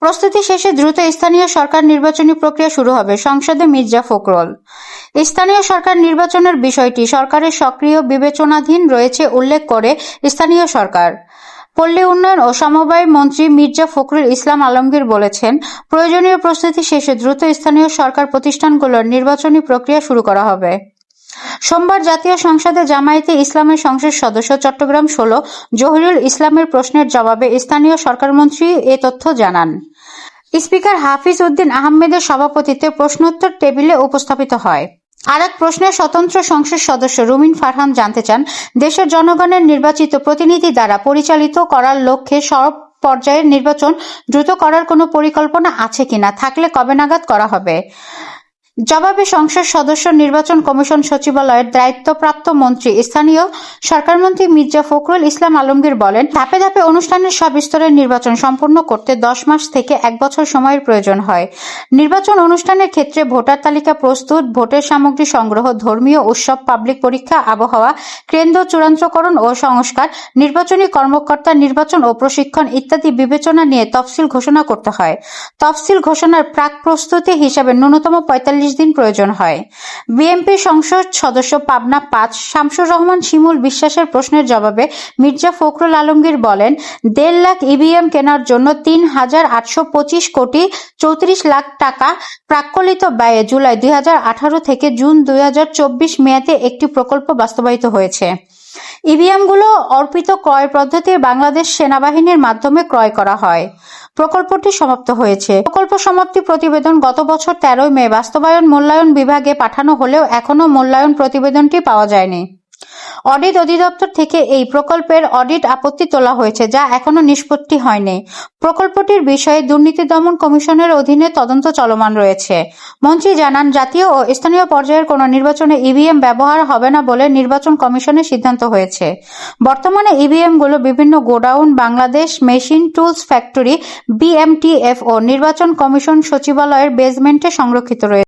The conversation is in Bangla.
প্রস্তুতি শেষে দ্রুত স্থানীয় সরকার নির্বাচনী প্রক্রিয়া শুরু হবে, সংসদে মির্জা ফখরুল। স্থানীয় সরকার নির্বাচনের বিষয়টি সরকারের সক্রিয় বিবেচনাধীন রয়েছে উল্লেখ করে স্থানীয় সরকার, পল্লী উন্নয়ন ও সমবায় মন্ত্রী মির্জা ফখরুল ইসলাম আলমগীর বলেছেন, প্রয়োজনীয় প্রস্তুতি শেষে দ্রুত স্থানীয় সরকার প্রতিষ্ঠানগুলোর নির্বাচনী প্রক্রিয়া শুরু করা হবে। সোমবার জাতীয় সংসদে জামায়াতে ইসলামের সংসদ সদস্য চট্টগ্রাম 16 জহিরুল ইসলামের প্রশ্নের জবাবে স্থানীয় সরকারমন্ত্রী এ তথ্য জানান। স্পিকার হাফিজ উদ্দিন আহমেদের সভাপতিত্বে প্রশ্নোত্তর টেবিলে উপস্থাপিত হয়। আরেক প্রশ্নে স্বতন্ত্র সংসদ সদস্য রুমিন ফারহান জানতে চান, দেশের জনগণের নির্বাচিত প্রতিনিধি দ্বারা পরিচালিত করার লক্ষ্যে সব পর্যায়ের নির্বাচন দ্রুত করার কোনো পরিকল্পনা আছে কিনা, থাকলে কবে নাগাদ করা হবে। জবাবে সংসদ সদস্য নির্বাচন কমিশন সচিবালয়ের দায়িত্বপ্রাপ্ত মন্ত্রী স্থানীয় সরকারমন্ত্রী মির্জা ফখরুল ইসলাম আলমগীর বলেন, ধাপে ধাপে অনুষ্ঠানের সব স্তরের নির্বাচন সম্পন্ন করতে 10 মাস থেকে 1 বছর সময়ের প্রয়োজন হয়। নির্বাচন অনুষ্ঠানের ক্ষেত্রে ভোটার তালিকা প্রস্তুত, ভোটের সামগ্রী সংগ্রহ, ধর্মীয় উৎসব, পাবলিক পরীক্ষা, আবহাওয়া, কেন্দ্র চূড়ান্তকরণ ও সংস্কার, নির্বাচনী কর্মকর্তা নির্বাচন ও প্রশিক্ষণ ইত্যাদি বিবেচনা নিয়ে তফসিল ঘোষণা করতে হয়। তফসিল ঘোষণার প্রাক প্রস্তুতি হিসাবে ন্যূনতম 45 দিন প্রয়োজন হয়। বিএনপি সংসদ সদস্য পাবনা 5 শামসুর রহমান শিমুল বিশ্বাসের প্রশ্নের জবাবে মির্জা ফখরুল আলমগীর বলেন, 1.5 লাখ ইভিএম কেনার জন্য 3,825 কোটি 34 লাখ টাকা প্রাক্কলিত ব্যয়ে জুলাই 2018 থেকে জুন 2024 মেয়াদে একটি প্রকল্প বাস্তবায়িত হয়েছে। ইভিএমগুলো অর্পিত ক্রয় পদ্ধতির বাংলাদেশ সেনাবাহিনীর মাধ্যমে ক্রয় করা হয়। প্রকল্পটি সমাপ্ত হয়েছে। প্রকল্প সমাপ্তি প্রতিবেদন গত বছর 13 মে বাস্তবায়ন মূল্যায়ন বিভাগে পাঠানো হলেও এখনো মূল্যায়ন প্রতিবেদনটি পাওয়া যায়নি। অডিট অধিদপ্তর থেকে এই প্রকল্পের অডিট আপত্তি তোলা হয়েছে, যা এখনো নিষ্পত্তি হয়নি। প্রকল্পটির বিষয়ে দুর্নীতি দমন কমিশনের অধীনে তদন্ত চলমান রয়েছে। মন্ত্রী জানান, জাতীয় ও স্থানীয় পর্যায়ের কোনো নির্বাচনে ইভিএম ব্যবহার হবে না বলে নির্বাচন কমিশনের সিদ্ধান্ত হয়েছে। বর্তমানে ইভিএমগুলো বিভিন্ন godown, Bangladesh machine tools factory, BMTF ও নির্বাচন কমিশন সচিবালয়ের বেসমেন্টে সংরক্ষিত রয়েছে।